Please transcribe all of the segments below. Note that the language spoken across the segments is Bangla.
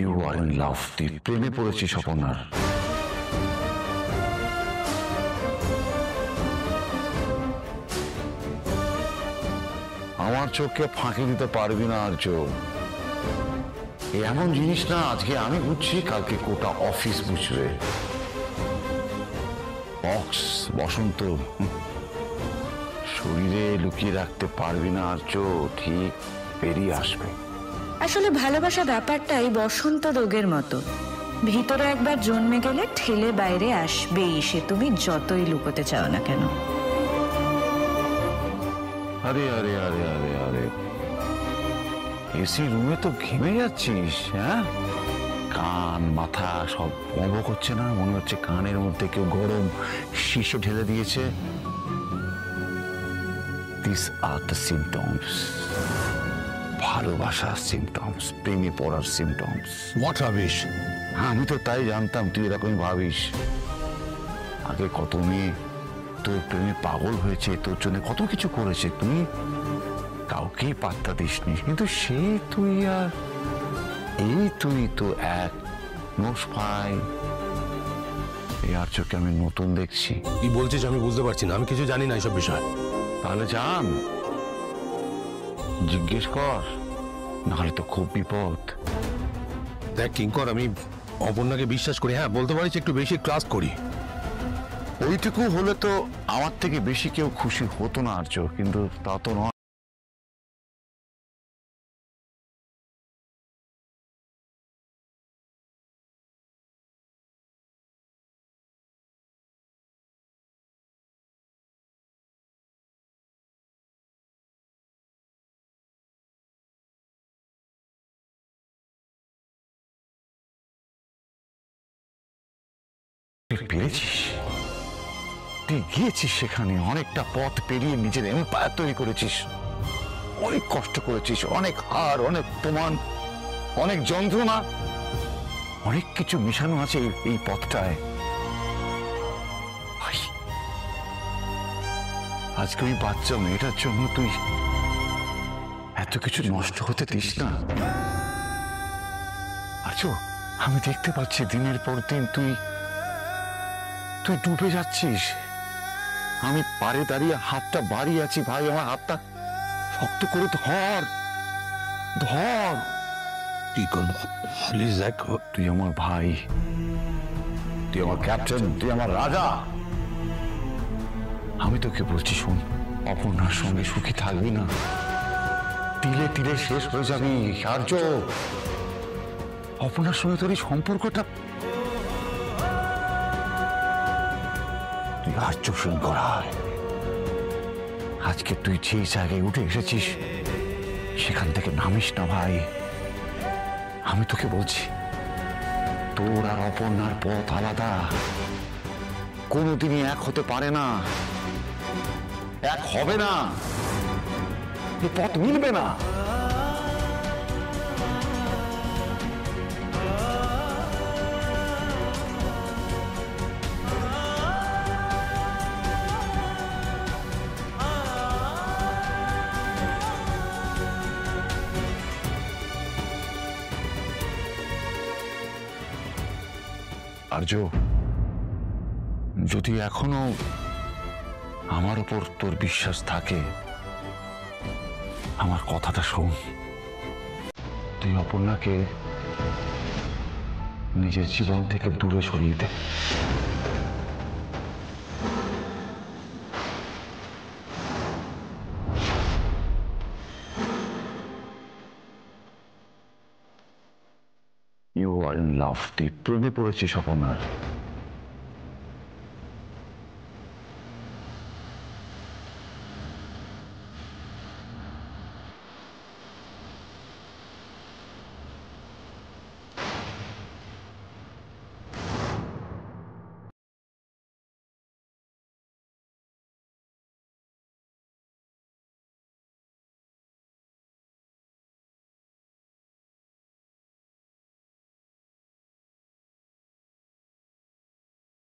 ইউ আর ইন লাভ, তুই প্রেমে পড়েছিস অপর্ণার। আমার চোখকে ফাঁকি দিতে পারবি না আর্য। এমন জিনিস না আজকে আমি বুঝছি, কালকে গোটা অফিস বুঝবে। বক্স বসন্ত শরীরে লুকিয়ে রাখতে পারবি না আর্য, ঠিক বেরিয়ে আসবে। আসলে ভালোবাসা ব্যাপারটাই বসন্ত রোগের মতো, ভিতরে একবার জন্মে গেলে ঠেলে বাইরে আসবেই, সে তুমি যতই লুকোতে চাও না কেন। আরে আরে আরে আরে আরে, এসি রুমে তো ঘেমে যাচ্ছিস। হ্যাঁ, কান মাথা সব বন্ধ করছে না? মনে হচ্ছে কানের মধ্যে কেউ গরম শিশে ঢেলে দিয়েছে। These are the symptoms. ভালোবাসার সিমটমস, প্রেমে পড়ার সিমটমস। What rubbish! আমি তো তাই জানতাম তুই এরকমই ভাবিস। আগে কত মেয়ে তোর প্রেমে পাগল হয়েছে, তোর জন্য কত কিছু করেছে, তুই কাউকেই পাত্তা দিসনি। কিন্তু সেই তুই আর এই তুই তো এক নোসফাই। এই আর চোখে আমি নতুন দেখছি। কি বলছিস আমি বুঝতে পারছি না, আমি কিছু জানি না এইসব বিষয়। তাহলে জান, জিজ্ঞেস কর, নাহলে তো খুব বিপদ। দেখ কিঙ্কর, আমি অপর্ণাকে বিশ্বাস করি, হ্যাঁ বলতে পারিস একটু বেশি ট্রাস্ট করি। ওইটুকু হলে তো আমার থেকে বেশি কেউ খুশি হতো না আর্য, কিন্তু তা তো নয়। পেরেছিস, তুই গিয়েছিস সেখানে, অনেকটা পথ পেরিয়ে নিজের এম্পায়ার তৈরি করেছিস, অনেক কষ্ট করেছিস, অনেক হার, অনেক প্রমাণ, অনেক যন্ত্রণা, অনেক কিছু মিশানো আছে এই পথটায়। আজকে ওই বাচ্চা মেয়েটার জন্য তুই এত কিছু নষ্ট হতে দিস না। আচ্ছা, আমি দেখতে পাচ্ছি দিনের পর দিন তুই ডুবে যাচ্ছিস। আমি পারে দাঁড়িয়ে হাতটা বাড়িয়ে আছি, ভাই আমার হাতটা শক্ত করে ধর ধর। কি করবো প্লিজ দেখ, তুই আমার ভাই, তুই আমার ক্যাপ্টেন, তুই আমার রাজা। আমি তোকে বলছি শোন, অপর্ণার সঙ্গে সুখী থাকবি না, তিলে তিলে শেষ হয়ে যাবি আর্য। অপর্ণার সঙ্গে তোর এই সম্পর্কটা তুই আর্য শুন করায়। আজকে তুই যে জায়গায় উঠে এসেছিস সেখান থেকে নামিস না ভাই। আমি তোকে বলছি, তোর আর অপর্ণার পথ আলাদা, কোনোদিনই এক হতে পারে না, এক হবে না, এই পথ মিলবে না। আর্য, যদি এখনো আমার উপর তোর বিশ্বাস থাকে, আমার কথাটা শোন। তুই অপর্ণাকে নিজের জীবন থেকে দূরে সরিয়ে দে। ইউ আর ইন লাভ, তুই প্রেমে পড়েছিস অপর্ণার।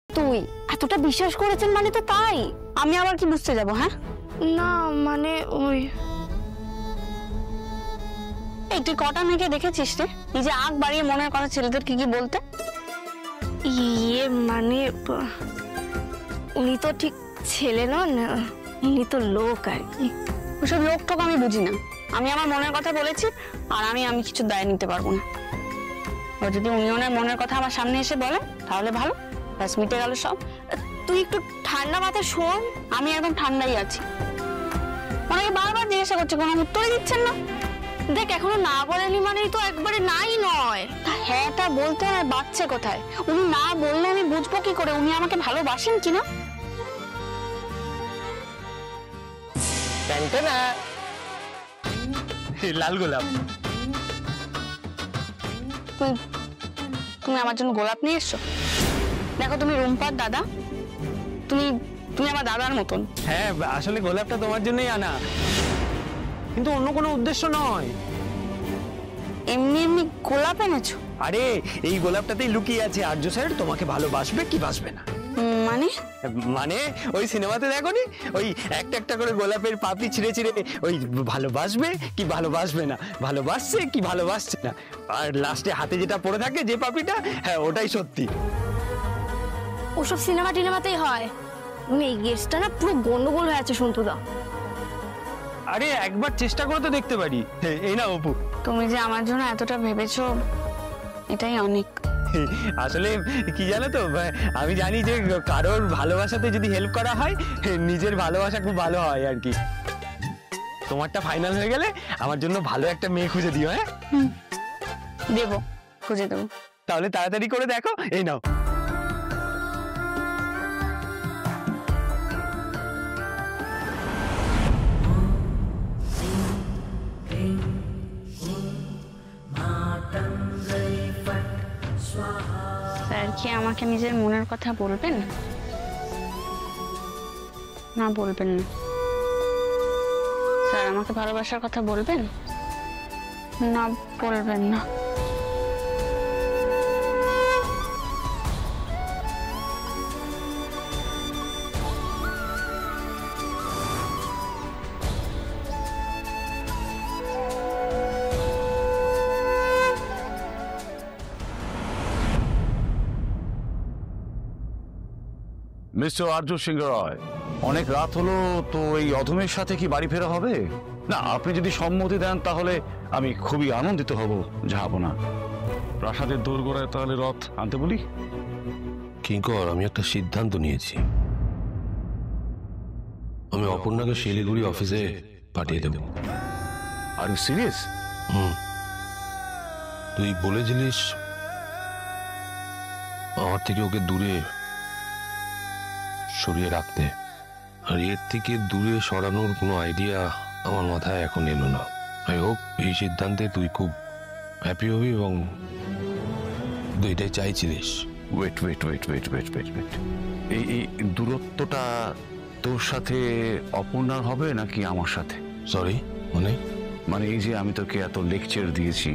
তুই এতটা বিশ্বাস করেছেন মানে তো তাই, আমি আবার কি বুঝতে যাব? হ্যাঁ না মানে ওই এই তুই কটা মেয়েকে দেখেছিস রে নিজে আগ বাড়িয়ে মনের কথা ছেলেদের কি কি বলতে? ইয়ে মানে উনি তো ঠিক ছেলে নন, উনি তো লোক আর কি। ওসব লোক টোক আমি বুঝি না। আমি আমার মনের কথা বলেছি, আর আমি কিছু দায় নিতে পারবো না। ও যদি উনি ওনার মনের কথা আমার সামনে এসে বলে তাহলে ভালো, ব্যাস মিটে গেল সব। তুই একটু ঠান্ডা মাথায় শোন। আমি একদম ঠান্ডাই আছি। ওনাকে বারবার জিজ্ঞাসা করছে, কোনো উত্তরই দিচ্ছেন না। দেখ এখনো না বলেনি মানেই তো একবারে নাই নয়। হ্যাঁটা বলতে আর বাচ্চা কোথায়? উনি না বললে আমি বুঝবো কি করে উনি আমাকে ভালোবাসেন কিনা? লাল গোলাপ। তুমি আমার জন্য গোলাপ নিয়ে এসছো? দেখো তুমি রুম্পার দাদা, তুমি আমার দাদার মতন। হ্যাঁ, আসলে গোলাপটা তোমার জন্যই আনা, কিন্তু অন্য কোনো উদ্দেশ্য নয়। এমনি এমনি গোলাপ এনেছো? আরে এই গোলাপটাতেই লুকিয়ে আছে আর্য স্যার তোমাকে ভালোবাসবে কি বাসবে না। মানে মানে ওই সিনেমাতে দেখোনি, ওই একটা একটা করে গোলাপের পাপড়ি ছিঁড়ে ছিঁড়ে ওই ভালোবাসবে কি ভালোবাসবে না, ভালোবাসছে কি ভালোবাসছে না, আর লাস্টে হাতে যেটা পড়ে থাকে যে পাপড়িটা, হ্যাঁ ওটাই সত্যি। ওসব সিনেমা টিনেমাতেই হয়। এই গেস্টটা না পুরো গন্ডগোল হয়ে আছে সন্তুদা। আরে একবার চেষ্টা করে তো দেখতে পারি। এই না অপু, তুমি যে আমার জন্য এতটা ভেবেছো এটাই অনেক। আসলে কি জানো তো, আমি জানি যে কারোর ভালোবাসাতে যদি হেল্প করা হয় নিজের ভালোবাসা খুব ভালো হয় আর কি। তোমারটা ফাইনাল হয়ে গেলে আমার জন্য ভালো একটা মেয়ে খুঁজে দিও। হ্যাঁ দেবো, খুঁজে দেবো। তাহলে তাড়াতাড়ি করে দেখো। এই নাও। স্যার কি আমাকে নিজের মনের কথা বলবেন? না বলবেন না। স্যার আমাকে ভালোবাসার কথা বলবেন? না বলবেন না। মিস্টার আর্য সিংহ রয়, অনেক রাত হলো তো এই অধমের সাথে কি বাড়ি ফেরা হবে? না, আপনি যদি সম্মতি দেন তাহলে আমি খুবই আনন্দিত হব। যাবো না, প্রাসাদের দোরগোড়ায় তাহলে রথ আনতে বলি। কিঙ্কর, আমি একটা সিদ্ধান্ত নিয়েছি। আমি অপর্ণাকে শিলিগুড়ি অফিসে পাঠিয়ে দেব। আর সিরিয়াস? তুই বলেছিলিস আমার থেকে ওকে দূরে সরিয়ে রাখতে, আর এর থেকে দূরে সরানোর কোনো আইডিয়া আমার মাথায় এখন এলো না। আই হোপ এই সিদ্ধান্তে তুই খুব হ্যাপি হবি, এবং তুই এটাই চাইছিলিস। Wait wait wait wait wait wait wait এই দূরত্বটা তোর সাথে অপর্ণার হবে নাকি আমার সাথে? সরি, মানে এই যে আমি তোকে এত লেকচার দিয়েছি,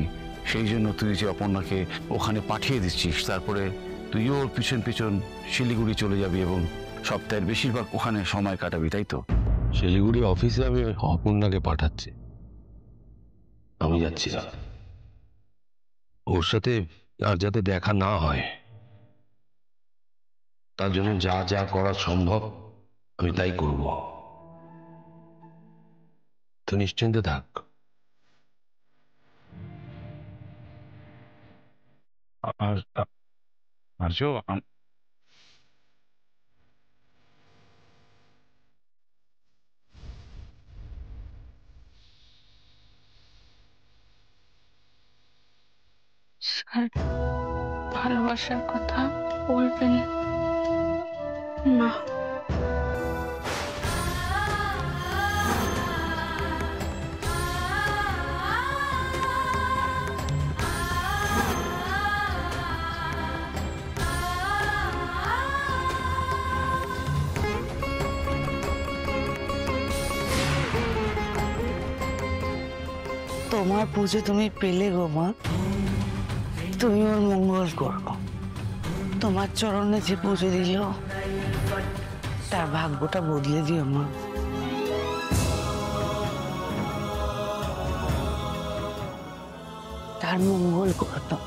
সেই জন্য তুই যে অপর্ণাকে ওখানে পাঠিয়ে দিচ্ছিস, তারপরে তুইও ওর পিছন পিছন শিলিগুড়ি চলে যাবি এবং সপ্তাহের বেশিরভাগ ওখানে সময় কাটাবি, তাই তো? শিলিগুড়ি অফিসে আমি অপর্ণাকে পাঠাচ্ছি, আমি যাচ্ছি না। ওর সাথে আর যাতে দেখা না হয় তার জন্য যা যা করা সম্ভব আমি তাই করব। তো নিশ্চিন্তে থাক। আর্য, স্যার ভালোবাসার কথা বলবেন না। তোমার পুজো তুমি পেলে গো মা, তুমি ওর মঙ্গল করো। তোমার চরণে যে পুজো দিল তার ভাগ্যটা বদলে দিও মা। তার মঙ্গল করতাম।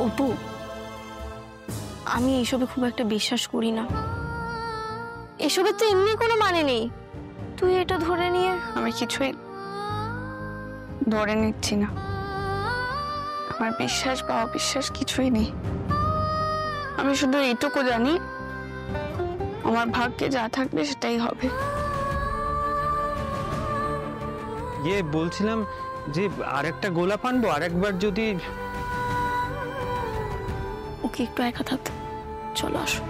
অপু, আমি এসবে খুব একটা বিশ্বাস করি না। এসবের তো এমনি কোনো মানে নেই, তুই এটা ধরে নিয়ে। আমি কিছুই ধরে নিচ্ছি না, আমার বিশ্বাস বা অবিশ্বাস কিছুই নেই। আমি শুধু এইটুকু জানি, আমার ভাগ্যে যা থাকবে সেটাই হবে। বলছিলাম যে আরেকটা গোলাপ আনবো, আরেকবার যদি। ওকে একটু একা থাকতে চলো, আসো।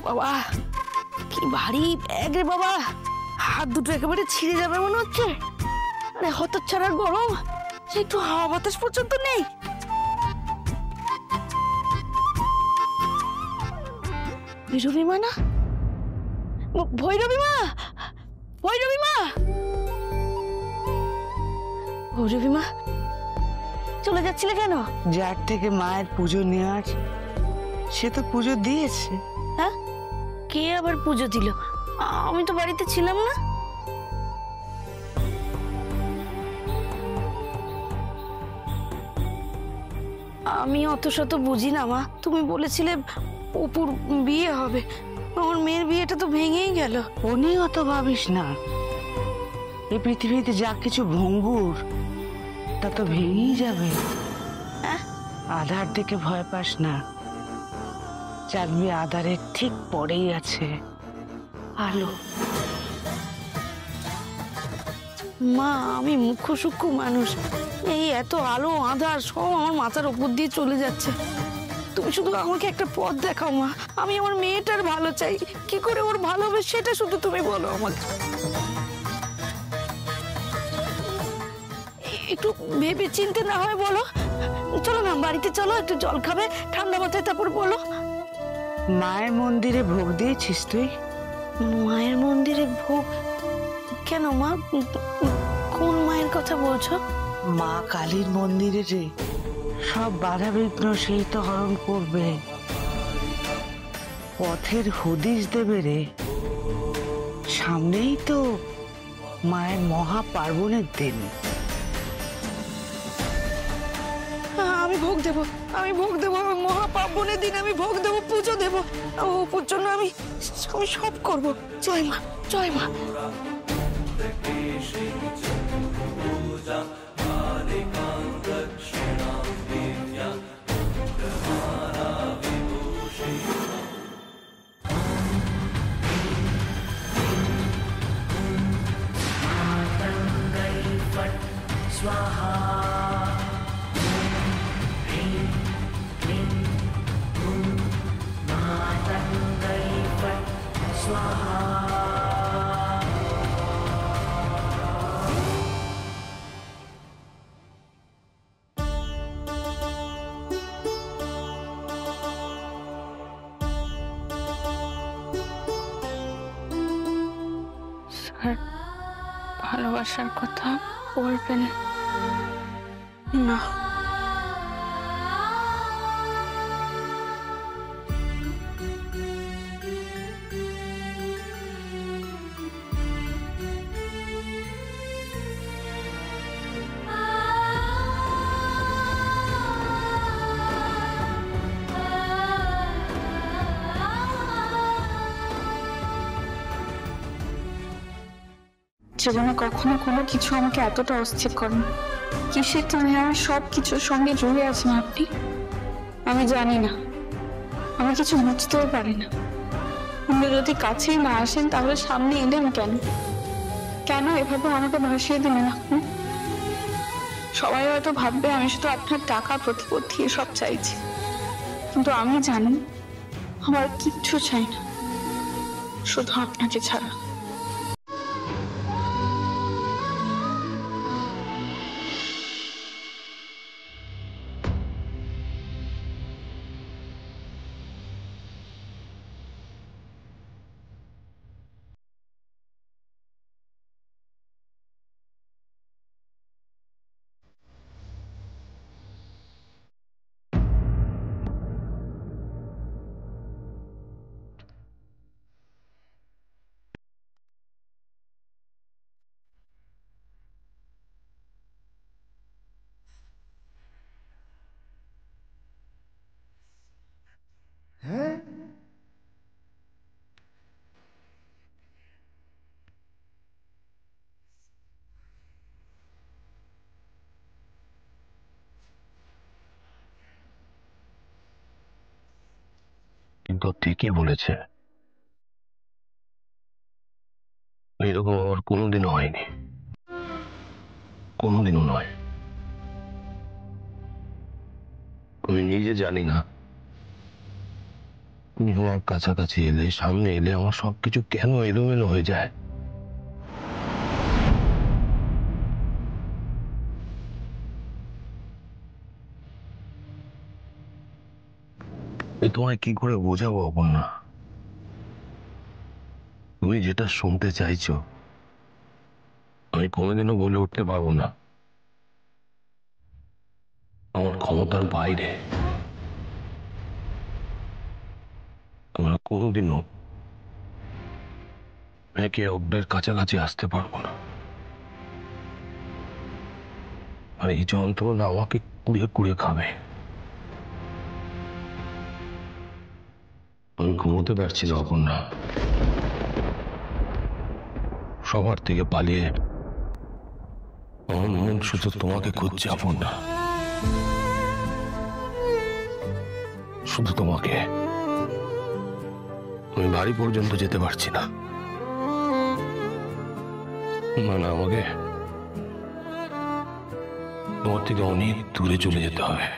বাবা কি ভারী ব্যাগ রে বাবা, হাত দুটো একেবারে ছিঁড়ে যাবে মনে হচ্ছে। আরে হতচ্ছাড়া গরম, একটু হাওয়া বাতাস পর্যন্ত নেই। ভৈরবী মা না, ভৈরবী মা, ভৈরবী মা, ভৈরবী মা চলে যাচ্ছিলে কেন? যার থেকে মায়ের পুজো নেওয়ার, সে তো পুজো দিয়েছে। হ্যাঁ, কে আবার পুজো দিল? আমি তো বাড়িতে ছিলাম না। আমি অত শত বুঝি না মা, তুমি বলেছিলে অপুর বিয়ে হবে, আমার মেয়ের বিয়েটা তো ভেঙেই গেল। উনি অত ভাবিস না, এই পৃথিবীতে যা কিছু ভঙ্গুর তা তো ভেঙেই যাবে। আধার থেকে ভয় পাস না, চাকরি আধারের ঠিক পরেই আছে আলো। মা, আমি মুখ্য সূক্ষ্ম মানুষ, এই এত আলো আধার সব আমার মাথার উপর দিয়ে চলে যাচ্ছে। তুমি শুধু আমাকে একটা পথ দেখাও মা, আমি আমার মেয়েটার ভালো চাই। কি করে ওর ভালো হবে সেটা শুধু তুমি বলো আমাকে। একটু ভেবে চিনতে না হয় বলো। চলো না বাড়িতে চলো, একটু জল খাবে ঠান্ডা মাথায়, তারপর বলো। মায়ের মন্দিরে ভোগ দিয়েছিস তুই? মায়ের মন্দিরে ভোগ কেন মা? কোন মায়ের কথা বলছো? মা কালীর মন্দিরে রে, সব বাধা বিঘ্ন সেই তো হরণ করবে, পথের হদিশ দেবে রে। সামনেই তো মায়ের মহা পার্বণের দিন। আমি ভোগ দেব, আমি ভোগ দেবো, মহা পার্বণের দিন আমি ভোগ দেবো, পুজো দেবো, ওর জন্য আমি সব করব। জয় মা, জয় মা। স্যার, ভালোবাসার কথা বলবেন না। জীবনে কখনো কোনো কিছু আমাকে এতটা অস্থির করেনি। কিসের টানে আমার সব কিছুর সঙ্গে জড়িয়ে আছেন আপনি, আমি জানি না, আমি কিছু বুঝতেও পারি না। আপনি যদি কাছেই না আসেন তাহলে সামনে এলেন কেন? কেন এভাবে আমাকে ভাসিয়ে দিলেন আপনি? সবাই হয়তো ভাববে আমি শুধু আপনার টাকা প্রতিপত্তি এসব চাইছি, কিন্তু আমি জানি আমার কিচ্ছু চাই না, শুধু আপনাকে ছাড়া। কিন্তু ঠিকই বলেছে, এরকম আমার কোনোদিনও হয়নি, কোনোদিনও নয়। আমি নিজে জানি না তুমি আমার কাছাকাছি এলে, সামনে এলে আমার সবকিছু কেন এলোমেলো হয়ে যায়। তোমায় কি করে বোঝাবো অপর্ণা? তুমি যেটা শুনতে চাইছো আমি কোনোদিনও বলে উঠতে পারবো না, আমার ক্ষমতার বাইরে। আমরা কোনোদিনও একে অপরের কাছাকাছি আসতে পারবো না। আর এই যন্ত্রণা আমাকে কুড়িয়ে কুড়িয়ে খাবে। আমি ঘুমোতে পারছি না অপর্ণা, সবার থেকে পালিয়ে আমার মন শুধু তোমাকে খুঁজছে অপর্ণা, শুধু তোমাকে। আমি বাড়ি পর্যন্ত যেতে পারছি না। না, আমাকে তোমার থেকে অনেক দূরে চলে যেতে হবে।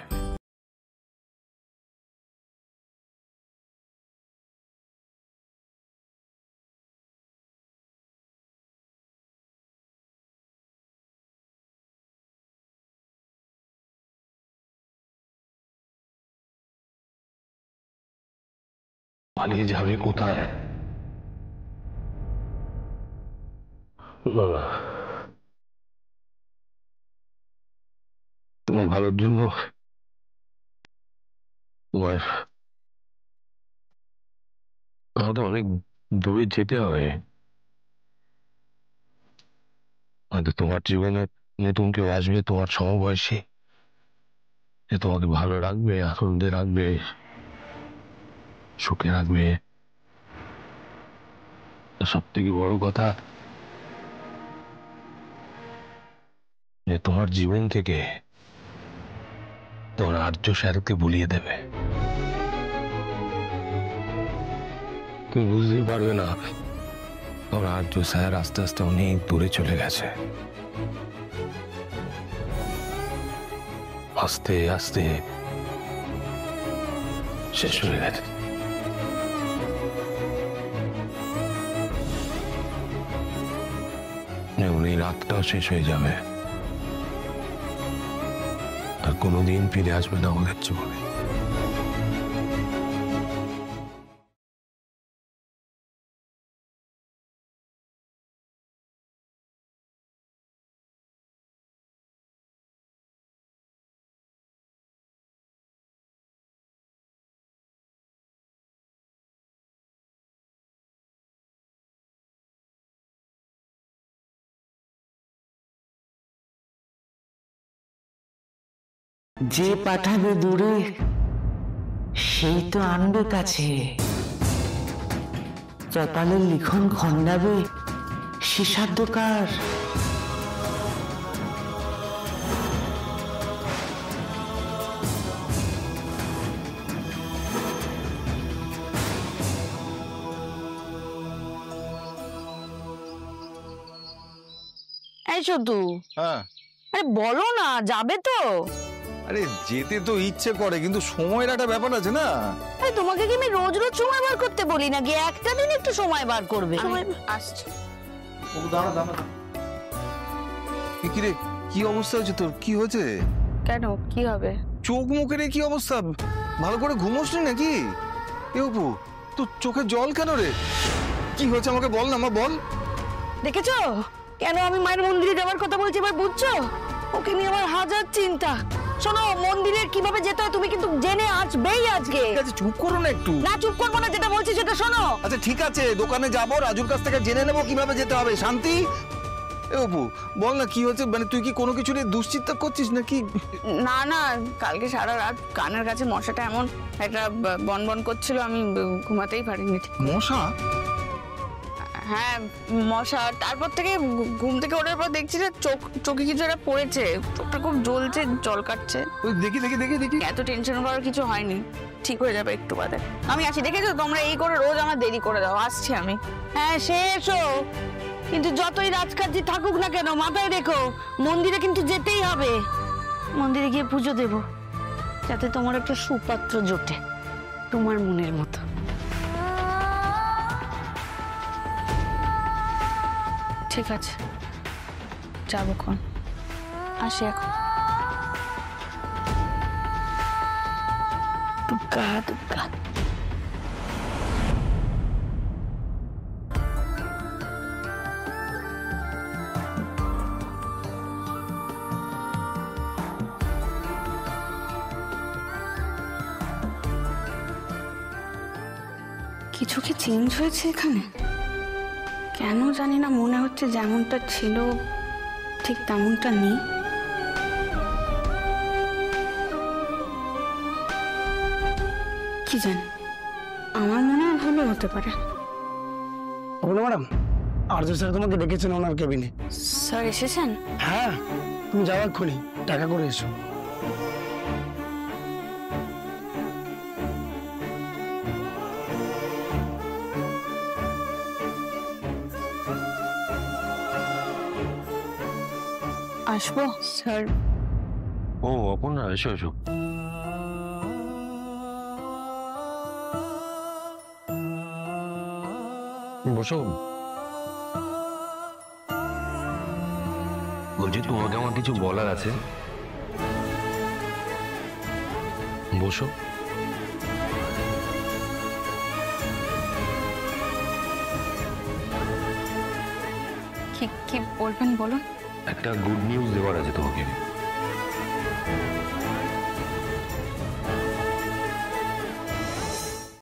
পালিয়ে যাবে কোথায়? না, তোমার ভালোর জন্য তোমার আমাদের অনেক দূরে যেতে হবে। হয়তো তোমার জীবনে নতুন কেউ আসবে, তোমার সমবয়সী, যে তোমাকে ভালো রাখবে, আনন্দে রাখবে, সুখে রাখবে। সব থেকে বড় কথা যে তোমার জীবন থেকে তোমার আর্য স্যারকে ভুলিয়ে দেবে। তুমি বুঝতেই পারবে না তোমার আর্য স্যার আস্তে আস্তে অনেক দূরে চলে গেছে। আস্তে আস্তে শেষ হয়ে গেছে। যেমন এই রাতটাও শেষ হয়ে যাবে, আর কোনোদিন ফিরে আসবে না আমাদের জীবনে। যে পাঠাবে দূরে সেই তো আনবে কাছে, কপালের লিখন খন্ডাবে সে সাধ্য কার? এই শুধু হ্যাঁ, আরে বলো না, যাবে তো? আরে যেতে তো ইচ্ছে করে, কিন্তু সময়ের একটা ব্যাপার আছে না। আরে তোমাকে কি আমি রোজ রোজ সময় বার করতে বলি নাকি? একটা দিন একটু সময় বার করবে। আসছে। ও দাঁড়া দাঁড়া, কি রে, কি অবস্থা হচ্ছে তোর? কি হয়েছে? কেন, কি হবে? চোখ মুখের কি অবস্থা? ভালো করে ঘুমোসনি নাকি? এ অপু, তোর চোখে জল কেন রে? কি হয়েছে আমাকে বল না, মা বল। দেখেছো কেন আমি মায়ের মন্দিরে যাওয়ার কথা বলছি? এবার বুঝছো? ওকে নিয়ে আমার হাজার চিন্তা। শোনো, মন্দিরে কিভাবে যেতে হয় তুমি কিন্তু জেনে আসবেই আজকে। ঠিক আছে, চুপ করো না একটু। না, চুপ করবো না, যেটা বলছি সেটা শোনো। আচ্ছা ঠিক আছে, দোকানে যাবো, রাজুর কাছ থেকে জেনে নেবো কিভাবে যেতে হবে। শান্তি, এ অপু বল না কি হয়েছে? মানে তুই কি কোনো কিছু নিয়ে দুশ্চিন্তা করছিস নাকি? না না, কালকে সারা রাত কানের কাছে মশাটা এমন একটা বনবন করছিল, আমি ঘুমাতেই পারিনি। ঠিক মশা? হ্যাঁ মশা, তারপর থেকে ঘুম থেকে ওঠার পর দেখছি যে চোখে কিছু একটা পড়েছে, চোখটা খুব জ্বলছে, জল কাটছে। ওই দেখি দেখি দেখি দেখি। এত টেনশন করার কিছু হয়নি, ঠিক হয়ে যাবে একটু বাদে। আমি আসি, দেখেছো তোমরা এই করে রোজ আমার দেরি করে দাও, আসছি আমি। হ্যাঁ সে এসো, কিন্তু যতই রাজকার্য থাকুক না কেন মাথায় রেখো মন্দিরে কিন্তু যেতেই হবে। মন্দিরে গিয়ে পুজো দেব, যাতে তোমার একটা সুপাত্র জোটে তোমার মনের মতো। ঠিক আছে, যাবো খন, আসি এখন। দুগ্গা দুগ্গা। কিছু কি চেঞ্জ হয়েছে এখানে? কেন জানি না মনে হচ্ছে যেমনটা ছিল ঠিক তেমনটা নেই। কি জানি, আমার মনে হয় ভালো হতে পারে। বলো ম্যাডাম, আর্য স্যার তোমাকে ডেকেছেন ওনার কেবিনে। স্যার এসেছেন? হ্যাঁ, তুমি যাও এক্ষুনি, টাকা করে এসো। আসবো স্যার? ও অপর্ণা, এসো এসো। বসো। বলছি তোমাকে আমার কিছু বলার আছে, বসো। কি কি বলবেন বলুন। একটা গুড নিউজ দেওয়ার আছে তোমাকে।